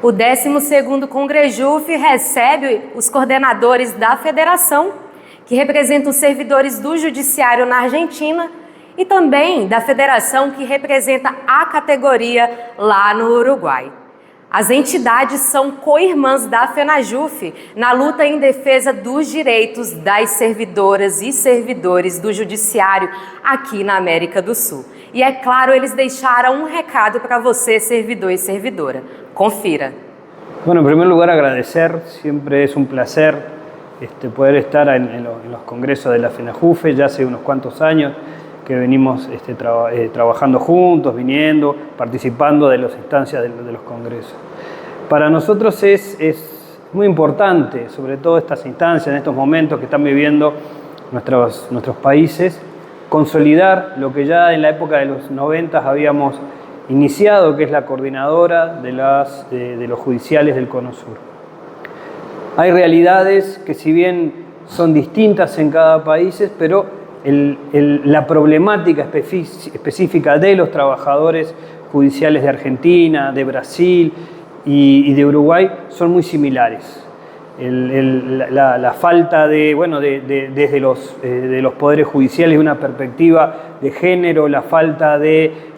O 12º Congrejuf recebe os coordenadores da federação, que representam os servidores do judiciário na Argentina, e também da federação que representa a categoria lá no Uruguai. As entidades são co-irmãs da FENAJUF na luta em defesa dos direitos das servidoras e servidores do judiciário aqui na América do Sul. E é claro, eles deixaram um recado para você, servidor e servidora. Confira. Bueno, en primer lugar agradecer, siempre es un placer poder estar en los congresos de la FENAJUF. Ya hace unos cuantos años que venimos trabajando juntos, viniendo, participando de las instancias de los congresos. Para nosotros es muy importante, sobre todo estas instancias, en estos momentos que están viviendo nuestros países, consolidar lo que ya en la época de los 90 habíamos iniciado, que es la coordinadora de los judiciales del Cono Sur. Hay realidades que, si bien son distintas en cada país, pero la problemática específica de los trabajadores judiciales de Argentina, de Brasil y de Uruguay son muy similares. La falta desde los poderes judiciales de una perspectiva de género, la falta de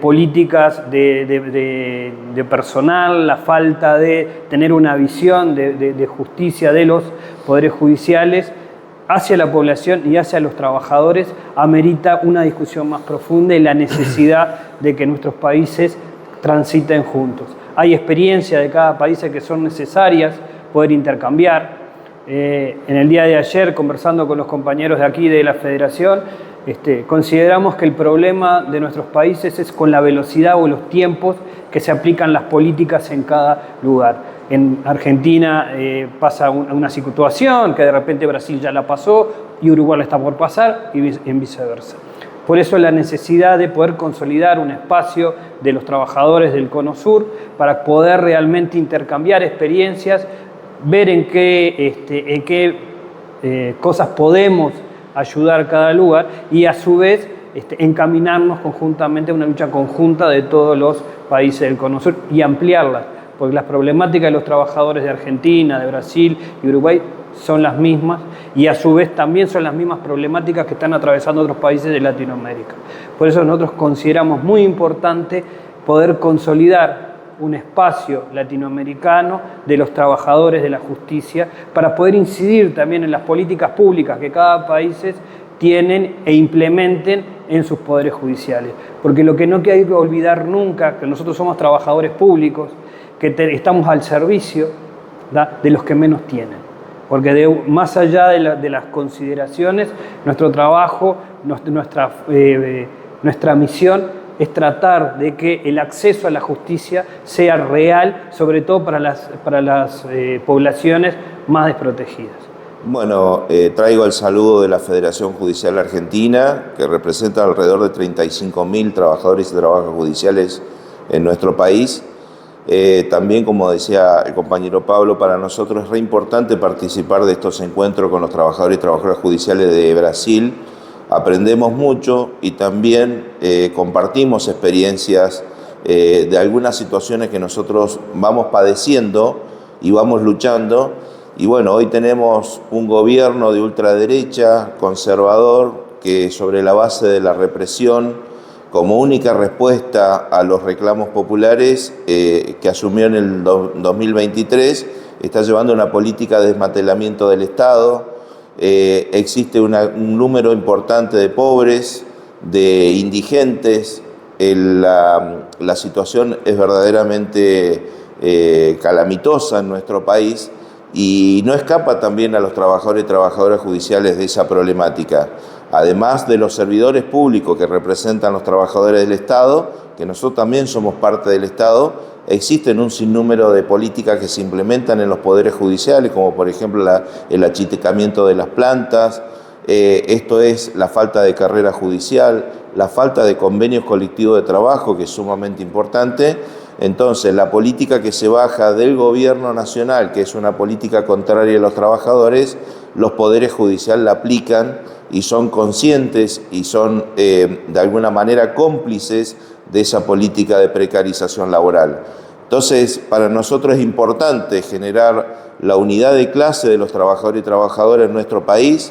políticas de personal, la falta de tener una visión de justicia de los poderes judiciales hacia la población y hacia los trabajadores amerita una discusión más profunda y la necesidad de que nuestros países transiten juntos. Hay experiencias de cada país que son necesarias poder intercambiar. En el día de ayer, conversando con los compañeros de aquí de la Federación, consideramos que el problema de nuestros países es con la velocidad o los tiempos que se aplican las políticas en cada lugar. En Argentina pasa una situación que de repente Brasil ya la pasó y Uruguay la está por pasar y viceversa. Por eso la necesidad de poder consolidar un espacio de los trabajadores del Cono Sur para poder realmente intercambiar experiencias, ver en qué cosas podemos ayudar cada lugar y a su vez encaminarnos conjuntamente a una lucha conjunta de todos los países del Cono Sur y ampliarla, porque las problemáticas de los trabajadores de Argentina, de Brasil y Uruguay son las mismas y a su vez también son las mismas problemáticas que están atravesando otros países de Latinoamérica. Por eso nosotros consideramos muy importante poder consolidar un espacio latinoamericano de los trabajadores de la justicia para poder incidir también en las políticas públicas que cada país tienen e implementen en sus poderes judiciales. Porque lo que no hay que olvidar nunca, que nosotros somos trabajadores públicos, que estamos al servicio de los que menos tienen. Porque más allá de las consideraciones, nuestro trabajo, nuestra misión es tratar de que el acceso a la justicia sea real, sobre todo para las poblaciones más desprotegidas. Bueno, traigo el saludo de la Federación Judicial Argentina, que representa alrededor de 35.000 trabajadores y trabajadoras judiciales en nuestro país. También, como decía el compañero Pablo, para nosotros es re importante participar de estos encuentros con los trabajadores y trabajadoras judiciales de Brasil. Aprendemos mucho y también compartimos experiencias de algunas situaciones que nosotros vamos padeciendo y vamos luchando. Y bueno, hoy tenemos un gobierno de ultraderecha, conservador, que sobre la base de la represión, como única respuesta a los reclamos populares que asumió en el 2023, está llevando una política de desmantelamiento del Estado. Existe un número importante de pobres, de indigentes. La situación es verdaderamente calamitosa en nuestro país y no escapa también a los trabajadores y trabajadoras judiciales de esa problemática. Además de los servidores públicos que representan los trabajadores del Estado, que nosotros también somos parte del Estado, existen un sinnúmero de políticas que se implementan en los poderes judiciales, como por ejemplo el achicamiento de las plantas, esto es la falta de carrera judicial, la falta de convenios colectivos de trabajo, que es sumamente importante. Entonces, la política que se baja del gobierno nacional, que es una política contraria a los trabajadores, los poderes judiciales la aplican y son conscientes y son de alguna manera cómplices de esa política de precarización laboral. Entonces, para nosotros es importante generar la unidad de clase de los trabajadores y trabajadoras en nuestro país.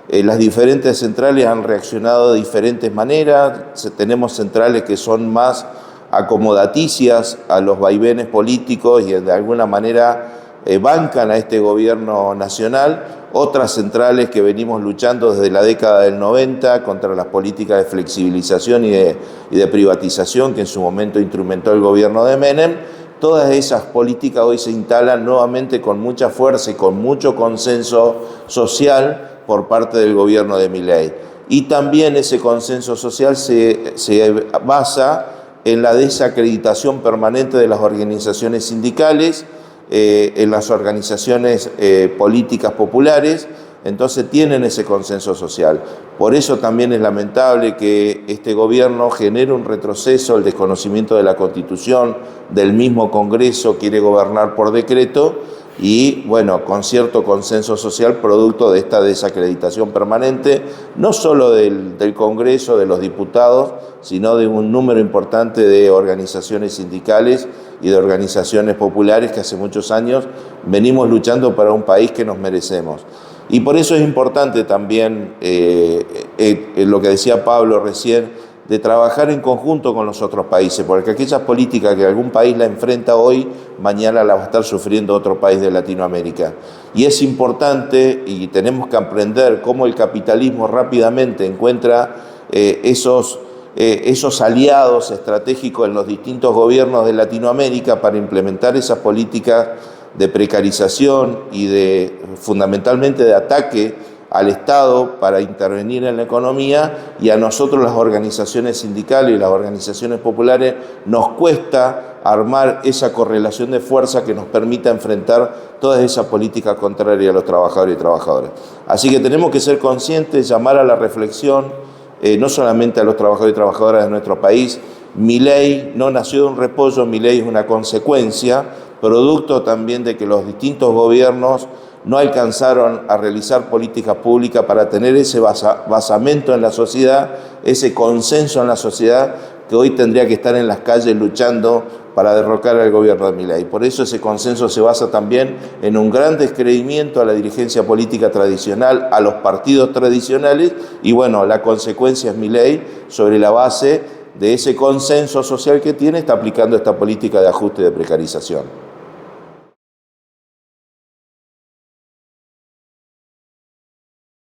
Las diferentes centrales han reaccionado de diferentes maneras. Tenemos centrales que son más acomodaticias a los vaivenes políticos y de alguna manera bancan a este gobierno nacional. Otras centrales que venimos luchando desde la década del 90 contra las políticas de flexibilización y de privatización que en su momento instrumentó el gobierno de Menem. Todas esas políticas hoy se instalan nuevamente con mucha fuerza y con mucho consenso social por parte del gobierno de Milei. Y también ese consenso social se basa en la desacreditación permanente de las organizaciones sindicales, en las organizaciones políticas populares. Entonces tienen ese consenso social. Por eso también es lamentable que este gobierno genere un retroceso, el desconocimiento de la Constitución, del mismo Congreso, quiere gobernar por decreto y, bueno, con cierto consenso social producto de esta desacreditación permanente, no solo del Congreso, de los diputados, sino de un número importante de organizaciones sindicales y de organizaciones populares que hace muchos años venimos luchando para un país que nos merecemos. Y por eso es importante también lo que decía Pablo recién, de trabajar en conjunto con los otros países, porque aquellas políticas que algún país la enfrenta hoy, mañana la va a estar sufriendo otro país de Latinoamérica. Y es importante, y tenemos que aprender cómo el capitalismo rápidamente encuentra esos aliados estratégicos en los distintos gobiernos de Latinoamérica para implementar esas políticas de precarización y fundamentalmente de ataque al Estado para intervenir en la economía, y a nosotros las organizaciones sindicales y las organizaciones populares nos cuesta armar esa correlación de fuerza que nos permita enfrentar todas esas políticas contrarias a los trabajadores y trabajadoras. Así que tenemos que ser conscientes, llamar a la reflexión, no solamente a los trabajadores y trabajadoras de nuestro país. Milei no nació de un repollo, Milei es una consecuencia, producto también de que los distintos gobiernos no alcanzaron a realizar políticas públicas para tener ese basamento en la sociedad, ese consenso en la sociedad que hoy tendría que estar en las calles luchando para derrocar al gobierno de Milei. Por eso ese consenso se basa también en un gran descreimiento a la dirigencia política tradicional, a los partidos tradicionales, y bueno, la consecuencia es Milei, sobre la base de ese consenso social que tiene, está aplicando esta política de ajuste y de precarización.